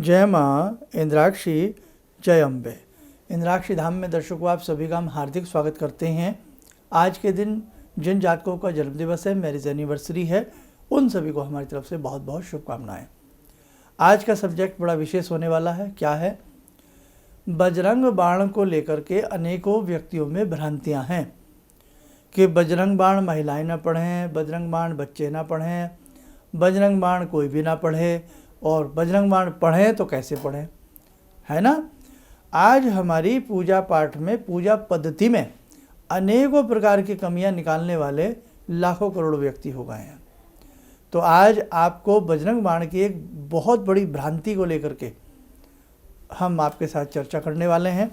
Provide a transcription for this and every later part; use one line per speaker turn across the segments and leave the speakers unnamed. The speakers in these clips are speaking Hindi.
जय माँ इंद्राक्षी, जय अम्बे। इंद्राक्षी धाम में दर्शकों आप सभी का हम हार्दिक स्वागत करते हैं। आज के दिन जिन जातकों का जन्मदिवस है, मैरिज एनिवर्सरी है, उन सभी को हमारी तरफ से बहुत बहुत शुभकामनाएं। आज का सब्जेक्ट बड़ा विशेष होने वाला है। क्या है? बजरंग बाण को लेकर के अनेकों व्यक्तियों में भ्रांतियाँ हैं कि बजरंग बाण महिलाएं ना पढ़ें, बजरंग बाण बच्चे ना पढ़ें, बजरंग बाण कोई भी ना पढ़े, और बजरंग बाण पढ़ें तो कैसे पढ़ें, है ना। आज हमारी पूजा पाठ में, पूजा पद्धति में अनेकों प्रकार की कमियां निकालने वाले लाखों करोड़ों व्यक्ति हो गए हैं। तो आज आपको बजरंग बाण की एक बहुत बड़ी भ्रांति को लेकर के हम आपके साथ चर्चा करने वाले हैं।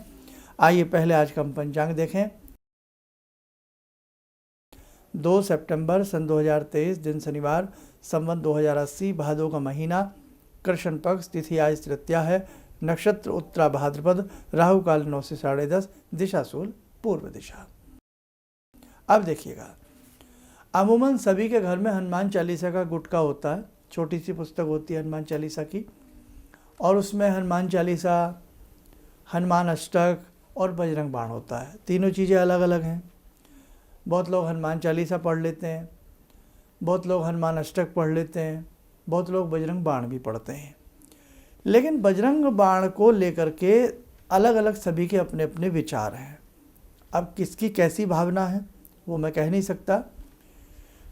आइए पहले आज का हम पंचांग देखें। 2 सितंबर सन 2023 दिन शनिवार, संवत 2080, भादों का महीना, कृष्ण पक्ष, तिथि आज तृतीया है, नक्षत्र उत्तरा भाद्रपद, राहु काल 9 से 10:30, दिशा सूल पूर्व दिशा। अब देखिएगा, अमूमन सभी के घर में हनुमान चालीसा का गुटका होता है। छोटी सी पुस्तक होती है हनुमान चालीसा की, और उसमें हनुमान चालीसा, हनुमान अष्टक और बजरंग बाण होता है। तीनों चीज़ें अलग अलग हैं। बहुत लोग हनुमान चालीसा पढ़ लेते हैं, बहुत लोग हनुमान अष्टक पढ़ लेते हैं, बहुत लोग बजरंग बाण भी पढ़ते हैं। लेकिन बजरंग बाण को लेकर के अलग अलग सभी के अपने अपने विचार हैं। अब किसकी कैसी भावना है वो मैं कह नहीं सकता,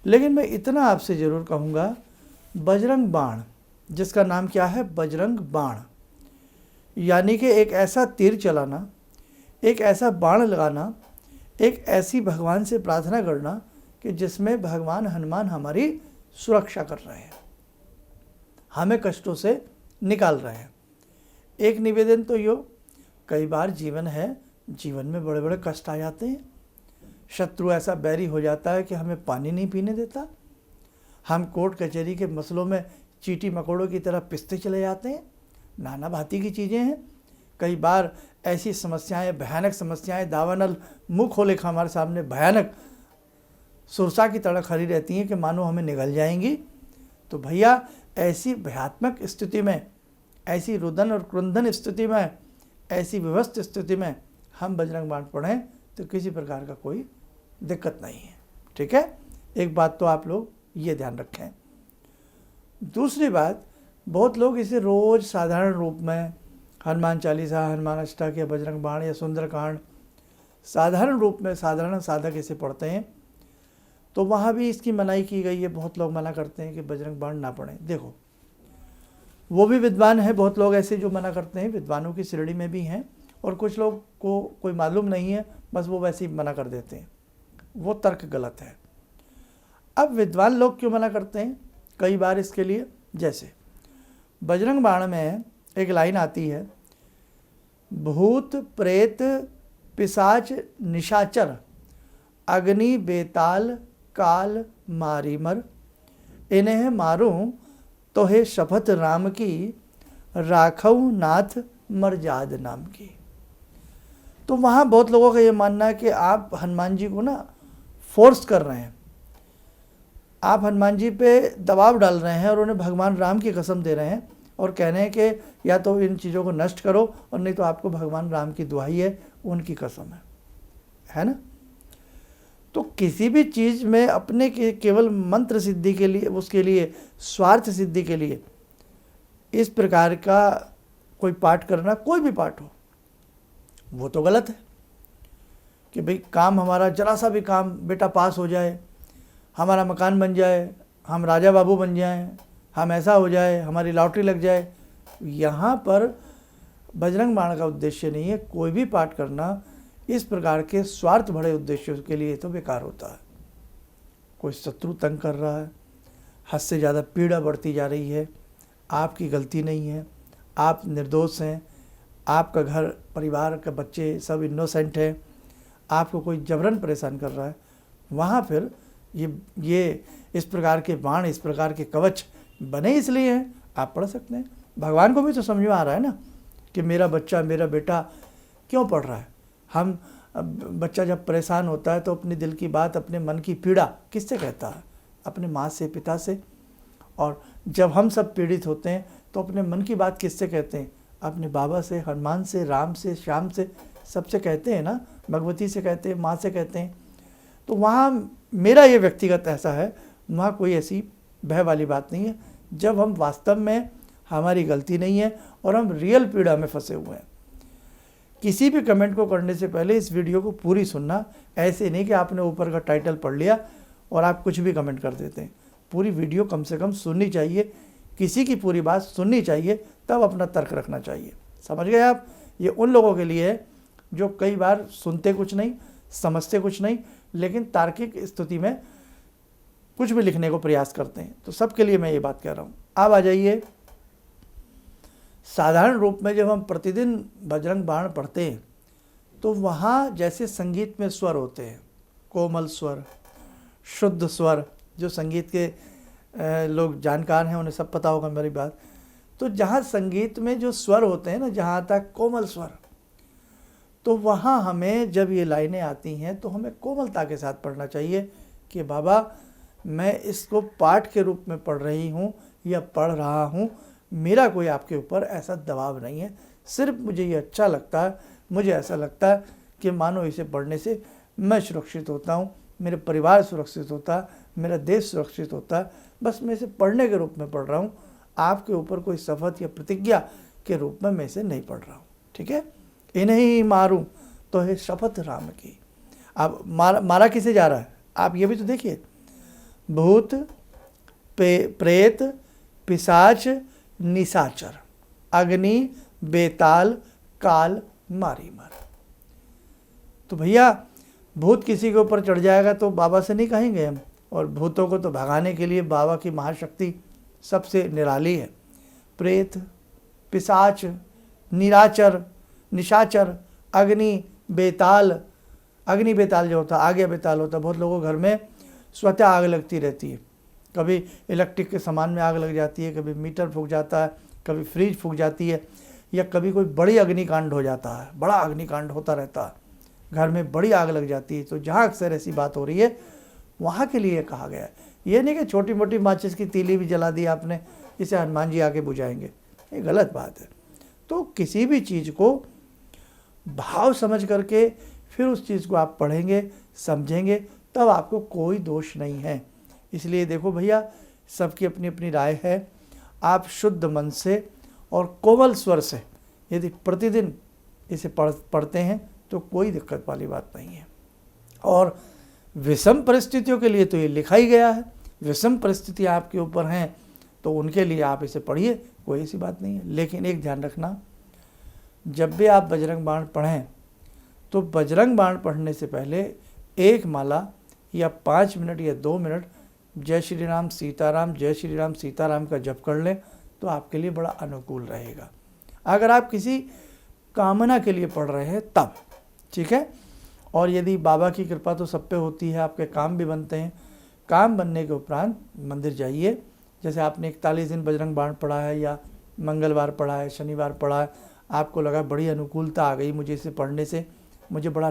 लेकिन मैं इतना आपसे ज़रूर कहूँगा, बजरंग बाण जिसका नाम क्या है, बजरंग बाण, यानी कि एक ऐसा तीर चलाना, एक ऐसा बाण लगाना, एक ऐसी भगवान से प्रार्थना करना कि जिसमें भगवान हनुमान हमारी सुरक्षा कर रहे हैं, हमें कष्टों से निकाल रहे हैं। एक निवेदन तो यो, कई बार जीवन में बड़े बड़े कष्ट आ जाते हैं। शत्रु ऐसा बैरी हो जाता है कि हमें पानी नहीं पीने देता। हम कोर्ट कचहरी के मसलों में चींटी मकोड़ों की तरह पिसते चले जाते हैं। नाना भांति की चीज़ें हैं। कई बार ऐसी समस्याएं, भयानक समस्याएं, दावानल मुँह खोले हमारे सामने भयानक सुरसा की तरह खड़ी रहती हैं कि मानो हमें निगल जाएंगी। तो भैया, ऐसी भयात्मक स्थिति में, ऐसी रुदन और क्रुंदन स्थिति में, ऐसी विवस्थ स्थिति में हम बजरंग बाण पढ़ें तो किसी प्रकार का कोई दिक्कत नहीं है। ठीक है, एक बात तो आप लोग ये ध्यान रखें। दूसरी बात, बहुत लोग इसे रोज़ साधारण रूप में हनुमान चालीसा, हनुमान अष्टक या बजरंग बाण या सुंदरकांड साधारण रूप में, साधारण साधक इसे पढ़ते हैं। तो वहाँ भी इसकी मनाही की गई है। बहुत लोग मना करते हैं कि बजरंग बाण ना पढ़ें। देखो, वो भी विद्वान है, बहुत लोग ऐसे जो मना करते हैं, विद्वानों की श्रेणी में भी हैं, और कुछ लोग को कोई मालूम नहीं है, बस वो वैसे ही मना कर देते हैं। वो तर्क गलत है। अब विद्वान लोग क्यों मना करते हैं कई बार इसके लिए? जैसे बजरंग बाण में एक लाइन आती है, भूत प्रेत पिशाच निशाचर अग्नि बेताल काल मारी मर, इन्हें मारूं तो हे शपथ राम की, राखऊ नाथ मर्जाद नाम की। तो वहाँ बहुत लोगों का ये मानना है कि आप हनुमान जी को ना फोर्स कर रहे हैं, आप हनुमान जी पे दबाव डाल रहे हैं और उन्हें भगवान राम की कसम दे रहे हैं और कह रहे हैं कि या तो इन चीज़ों को नष्ट करो, और नहीं तो आपको भगवान राम की दुहाई है, उनकी कसम है ना। तो किसी भी चीज़ में अपने के केवल मंत्र सिद्धि के लिए, उसके लिए स्वार्थ सिद्धि के लिए इस प्रकार का कोई पाठ करना, कोई भी पाठ हो, वो तो गलत है। कि भाई काम हमारा, जरा सा भी काम बेटा पास हो जाए, हमारा मकान बन जाए, हम राजा बाबू बन जाएं, हम ऐसा हो जाए, हमारी लॉटरी लग जाए, यहाँ पर बजरंग बाण का उद्देश्य नहीं है। कोई भी पाठ करना इस प्रकार के स्वार्थ भरे उद्देश्यों के लिए तो बेकार होता है। कोई शत्रु तंग कर रहा है, हद से ज़्यादा पीड़ा बढ़ती जा रही है, आपकी गलती नहीं है, आप निर्दोष हैं, आपका घर परिवार के बच्चे सब इनोसेंट हैं, आपको कोई जबरन परेशान कर रहा है, वहाँ फिर ये इस प्रकार के बाण, इस प्रकार के कवच बने इसलिए हैं, आप पढ़ सकते हैं। भगवान को भी तो समझ में आ रहा है ना कि मेरा बच्चा, मेरा बेटा क्यों पढ़ रहा है। हम बच्चा जब परेशान होता है तो अपने दिल की बात, अपने मन की पीड़ा किससे कहता है? अपने माँ से, पिता से। और जब हम सब पीड़ित होते हैं तो अपने मन की बात किससे कहते हैं? अपने बाबा से, हनुमान से, राम से, श्याम से, सबसे कहते हैं ना, भगवती से कहते हैं, माँ से कहते हैं। तो वहाँ मेरा ये व्यक्तिगत ऐसा है, वहाँ कोई ऐसी भय वाली बात नहीं है। जब हम वास्तव में हमारी गलती नहीं है और हम रियल पीड़ा में फंसे हुए हैं। किसी भी कमेंट को करने से पहले इस वीडियो को पूरी सुनना, ऐसे नहीं कि आपने ऊपर का टाइटल पढ़ लिया और आप कुछ भी कमेंट कर देते हैं। पूरी वीडियो कम से कम सुननी चाहिए, किसी की पूरी बात सुननी चाहिए, तब अपना तर्क रखना चाहिए। समझ गए आप? ये उन लोगों के लिए है जो कई बार सुनते कुछ नहीं, समझते कुछ नहीं, लेकिन तार्किक स्थिति में कुछ भी लिखने को प्रयास करते हैं। तो सबके लिए मैं ये बात कह रहा हूँ। अब आ जाइए, साधारण रूप में जब हम प्रतिदिन बजरंग बाण पढ़ते हैं तो वहाँ जैसे संगीत में स्वर होते हैं, कोमल स्वर, शुद्ध स्वर, जो संगीत के लोग जानकार हैं उन्हें सब पता होगा मेरी बात। तो जहाँ संगीत में जो स्वर होते हैं ना, जहाँ तक कोमल स्वर, तो वहाँ हमें जब ये लाइनें आती हैं तो हमें कोमलता के साथ पढ़ना चाहिए कि बाबा मैं इसको पाठ के रूप में पढ़ रही हूँ या पढ़ रहा हूँ, मेरा कोई आपके ऊपर ऐसा दबाव नहीं है, सिर्फ मुझे ये अच्छा लगता है, मुझे ऐसा लगता है कि मानो इसे पढ़ने से मैं सुरक्षित होता हूँ, मेरे परिवार सुरक्षित होता है, मेरा देश सुरक्षित होता है, बस मैं इसे पढ़ने के रूप में पढ़ रहा हूँ, आपके ऊपर कोई शपथ या प्रतिज्ञा के रूप में मैं इसे नहीं पढ़ रहा हूँ। ठीक है? इन्हें मारूं तो है शपथ राम की। अब मारा किसे जा रहा है आप ये भी तो देखिए, भूत, प्रेत, पिशाच, निशाचर, अग्नि, बेताल, काल, मारी मार। तो भैया भूत किसी के ऊपर चढ़ जाएगा तो बाबा से नहीं कहेंगे हम, और भूतों को तो भगाने के लिए बाबा की महाशक्ति सबसे निराली है। प्रेत, पिशाच, निराचर, निशाचर, अग्नि, बेताल। अग्नि बेताल जो होता है, आगे बेताल होता है। बहुत लोगों के घर में स्वतः आग लगती रहती है, कभी इलेक्ट्रिक के सामान में आग लग जाती है, कभी मीटर फूक जाता है, कभी फ्रिज फूक जाती है, या कभी कोई बड़ी अग्निकांड हो जाता है, बड़ा अग्निकांड होता रहता है, घर में बड़ी आग लग जाती है। तो जहाँ अक्सर ऐसी बात हो रही है वहाँ के लिए कहा गया है। ये नहीं कि छोटी मोटी माचिस की तीली भी जला दी आपने, इसे हनुमान जी आके बुझाएंगे, ये गलत बात है। तो किसी भी चीज़ को भाव समझ करके फिर उस चीज़ को आप पढ़ेंगे, समझेंगे, तब आपको कोई दोष नहीं है। इसलिए देखो भैया, सबकी अपनी अपनी राय है। आप शुद्ध मन से और कोमल स्वर से यदि प्रतिदिन इसे पढ़ते हैं तो कोई दिक्कत वाली बात नहीं है। और विषम परिस्थितियों के लिए तो ये लिखा ही गया है, विषम परिस्थितियाँ आपके ऊपर हैं तो उनके लिए आप इसे पढ़िए, कोई ऐसी बात नहीं है। लेकिन एक ध्यान रखना, जब भी आप बजरंग बाण पढ़ें तो बजरंग बाण पढ़ने से पहले एक माला या 5 मिनट या 2 मिनट जय श्री राम सीताराम, जय श्री राम सीताराम का जप कर लें तो आपके लिए बड़ा अनुकूल रहेगा। अगर आप किसी कामना के लिए पढ़ रहे हैं तब ठीक है। और यदि बाबा की कृपा तो सब पे होती है, आपके काम भी बनते हैं। काम बनने के उपरांत मंदिर जाइए। जैसे आपने 41 दिन बजरंग बाण पढ़ा है या मंगलवार पढ़ा है, शनिवार पढ़ा है, आपको लगा बड़ी अनुकूलता आ गई मुझे इसे पढ़ने से, मुझे बड़ा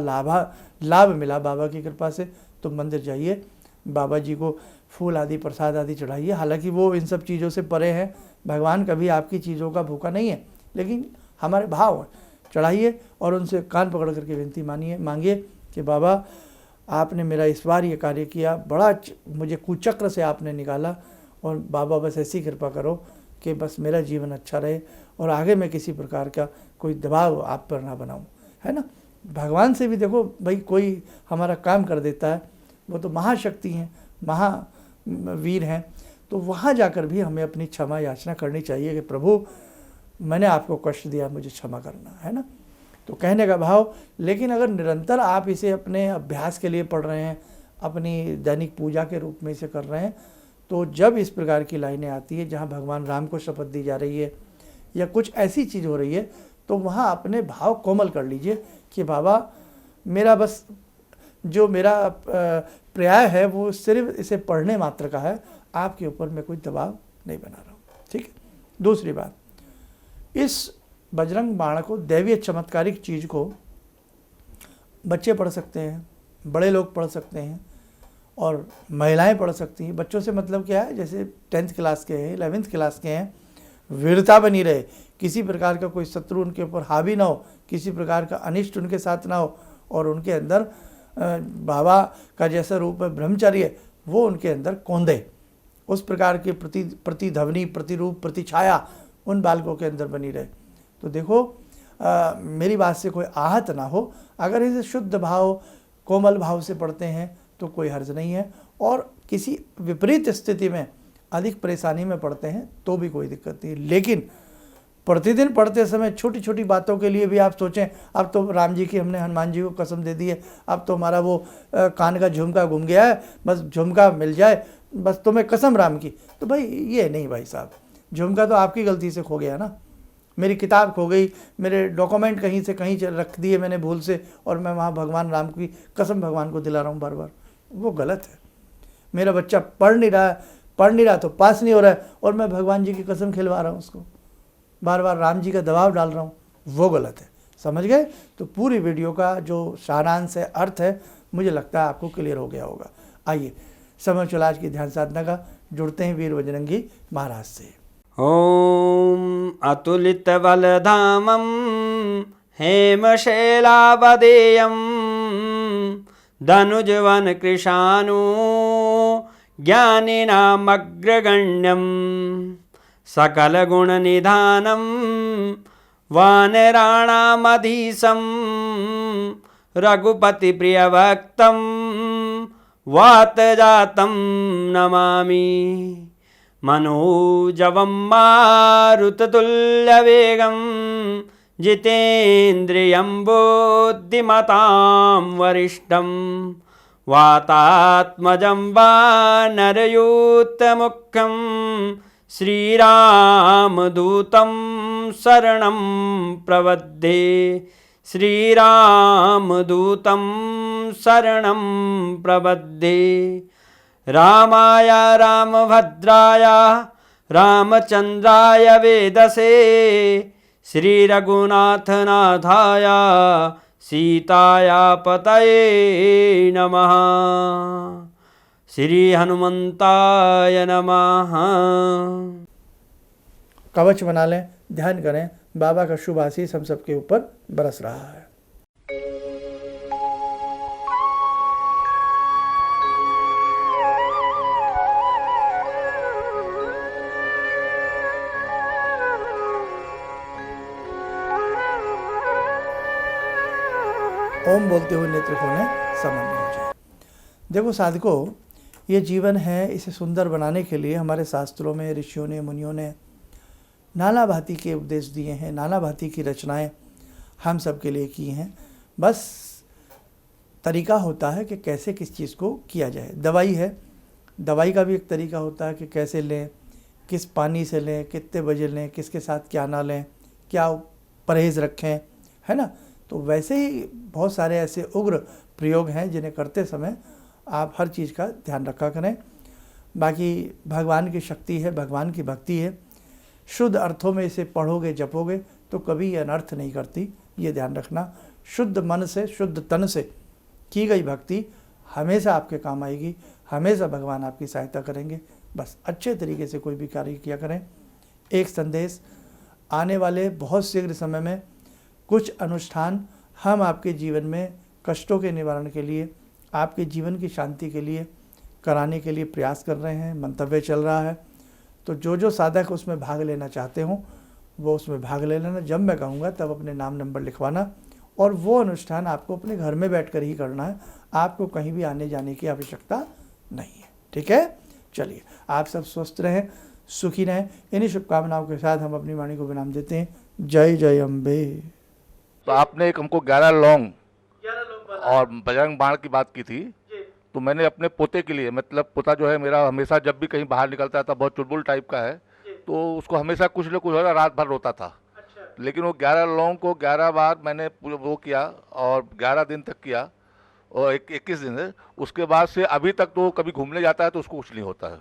लाभ मिला बाबा की कृपा से, तो मंदिर जाइए, बाबा जी को फूल आदि प्रसाद आदि चढ़ाइए। हालांकि वो इन सब चीज़ों से परे हैं, भगवान कभी आपकी चीज़ों का भूखा नहीं है, लेकिन हमारे भाव हैं, चढ़ाइए और उनसे कान पकड़ करके विनती मांगिए कि बाबा आपने मेरा इस बार ये कार्य किया, बड़ा मुझे कुचक्र से आपने निकाला, और बाबा बस ऐसी कृपा करो कि बस मेरा जीवन अच्छा रहे और आगे मैं किसी प्रकार का कोई दबाव आप पर ना बनाऊं, है ना। भगवान से भी देखो भाई, कोई हमारा काम कर देता है, वो तो महाशक्ति हैं, महावीर हैं, तो वहाँ जाकर भी हमें अपनी क्षमा याचना करनी चाहिए कि प्रभु मैंने आपको कष्ट दिया, मुझे क्षमा करना, है ना। तो कहने का भाव। लेकिन अगर निरंतर आप इसे अपने अभ्यास के लिए पढ़ रहे हैं, अपनी दैनिक पूजा के रूप में इसे कर रहे हैं, तो जब इस प्रकार की लाइनें आती है जहाँ भगवान राम को शपथ दी जा रही है या कुछ ऐसी चीज़ हो रही है, तो वहाँ अपने भाव कोमल कर लीजिए कि बाबा मेरा बस जो मेरा प्रयास है वो सिर्फ इसे पढ़ने मात्र का है, आपके ऊपर मैं कोई दबाव नहीं बना रहा हूँ। ठीक है। दूसरी बात, इस बजरंग बाण को, दैवीय चमत्कारिक चीज़ को बच्चे पढ़ सकते हैं, बड़े लोग पढ़ सकते हैं, और महिलाएं पढ़ सकती हैं। बच्चों से मतलब क्या है, जैसे 10th क्लास के हैं, 11th क्लास के हैं, वीरता बनी रहे, किसी प्रकार का कोई शत्रु उनके ऊपर हावी ना हो, किसी प्रकार का अनिष्ट उनके साथ ना हो, और उनके अंदर बाबा का जैसा रूप है ब्रह्मचर्य वो उनके अंदर कौंधे, उस प्रकार के प्रतिध्वनि, प्रतिरूप, प्रतिछाया उन बालकों के अंदर बनी रहे। तो देखो मेरी बात से कोई आहत ना हो, अगर इसे शुद्ध भाव, कोमल भाव से पढ़ते हैं तो कोई हर्ज नहीं है, और किसी विपरीत स्थिति में अधिक परेशानी में पढ़ते हैं तो भी कोई दिक्कत नहीं। लेकिन प्रतिदिन पढ़ते समय छोटी छोटी बातों के लिए भी आप सोचें, अब तो राम जी की हमने हनुमान जी को कसम दे दी है, अब तो हमारा वो कान का झुमका घूम गया है, बस झुमका मिल जाए, बस तुम्हें कसम राम की। तो भाई ये नहीं भाई साहब, झुमका तो आपकी गलती से खो गया ना, मेरी किताब खो गई, मेरे डॉक्यूमेंट कहीं से कहीं रख दिए मैंने भूल से, और मैं वहाँ भगवान राम की कसम भगवान को दिला रहा हूँ बार बार, वो गलत है। मेरा बच्चा पढ़ नहीं रहा तो पास नहीं हो रहा है, और मैं भगवान जी की कसम खिलवा रहा हूँ उसको, बार बार राम जी का दबाव डाल रहा हूँ, वो गलत है। समझ गए? तो पूरी वीडियो का जो सारांश है, अर्थ है, मुझे लगता है आपको क्लियर हो गया होगा। आइए समय चला आज की ध्यान साधना का, जुड़ते हैं वीर बजरंगी महाराज से।
ॐ अतुलितबलधामं हेमशैलावदेयं धनुजवनकृशानु ज्ञानिनामग्रगण्यं सकलगुणनिधानं वानराणामधीशं रघुपतिप्रियभक्तं वातजातं नमामि। मनोजवं मारुततुल्यवेगं जितेन्द्रियं बुद्धिमतां वरिष्ठं वातात्मजं वानरयूथमुख्यं श्रीरामदूतं शरणं प्रपद्ये। श्रीरामदूतं शरणं प्रपद्ये। रामाय रामभद्राय रामचन्द्राय वेदसे श्रीरघुनाथनाथाय सीताया पतये नमः। श्री हनुमंताय नमः।
कवच बना लें, ध्यान करें, बाबा का शुभ आशीष हम सबके ऊपर बरस रहा है। ओम बोलते हुए नेत्र खोलें, सामान्य हो जाए। देखो साधकों, ये जीवन है, इसे सुंदर बनाने के लिए हमारे शास्त्रों में ऋषियों ने, मुनियों ने नाना भांति के उपदेश दिए हैं, नाना भांति की रचनाएं हम सब के लिए की हैं। बस तरीका होता है कि कैसे किस चीज़ को किया जाए। दवाई है, दवाई का भी एक तरीका होता है कि कैसे लें, किस पानी से लें, कितने बजे लें, किसके साथ क्या ना लें, क्या परहेज़ रखें, है ना। तो वैसे ही बहुत सारे ऐसे उग्र प्रयोग हैं जिन्हें करते समय आप हर चीज़ का ध्यान रखा करें। बाकी भगवान की शक्ति है, भगवान की भक्ति है, शुद्ध अर्थों में इसे पढ़ोगे, जपोगे तो कभी ये अनर्थ नहीं करती, ये ध्यान रखना। शुद्ध मन से, शुद्ध तन से की गई भक्ति हमेशा आपके काम आएगी, हमेशा भगवान आपकी सहायता करेंगे। बस अच्छे तरीके से कोई भी कार्य किया करें। एक संदेश, आने वाले बहुत शीघ्र समय में कुछ अनुष्ठान हम आपके जीवन में कष्टों के निवारण के लिए, आपके जीवन की शांति के लिए कराने के लिए प्रयास कर रहे हैं, मंतव्य चल रहा है। तो जो जो साधक उसमें भाग लेना चाहते हों वो उसमें भाग ले लेना। जब मैं कहूँगा तब अपने नाम नंबर लिखवाना, और वो अनुष्ठान आपको अपने घर में बैठकर ही करना है, आपको कहीं भी आने जाने की आवश्यकता नहीं है। ठीक है, चलिए आप सब स्वस्थ रहें, सुखी रहें। इन्हीं शुभकामनाओं के साथ हम अपनी वाणी को विराम देते हैं। जय जय अम्बे।
तो आपने एक हमको 11 लौंग और बजरंग बाण की बात की थी, तो मैंने अपने पोते के लिए, मतलब पोता जो है मेरा हमेशा जब भी कहीं बाहर निकलता था, बहुत चुलबुल टाइप का है, तो उसको हमेशा कुछ न कुछ रात भर रोता था। लेकिन वो 11 लौंग को 11 बार मैंने वो किया और 11 दिन तक किया, और 21 दिन है। उसके बाद से अभी तक तो कभी घूमने जाता है तो उसको कुछ नहीं होता है।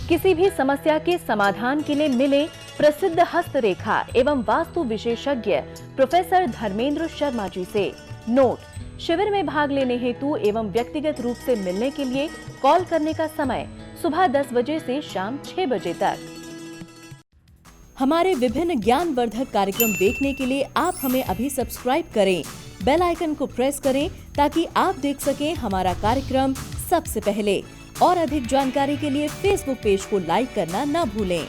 किसी भी समस्या के समाधान के लिए मिले प्रसिद्ध हस्तरेखा एवं वास्तु विशेषज्ञ प्रोफेसर धर्मेंद्र शर्मा जी से। नोट: शिविर में भाग लेने हेतु एवं व्यक्तिगत रूप से मिलने के लिए कॉल करने का समय सुबह 10 बजे से शाम 6 बजे तक। हमारे विभिन्न ज्ञानवर्धक कार्यक्रम देखने के लिए आप हमें अभी सब्सक्राइब करें, बेल आइकन को प्रेस करें ताकि आप देख सकें हमारा कार्यक्रम सबसे पहले। और अधिक जानकारी के लिए फेसबुक पेज को लाइक करना न भूलें।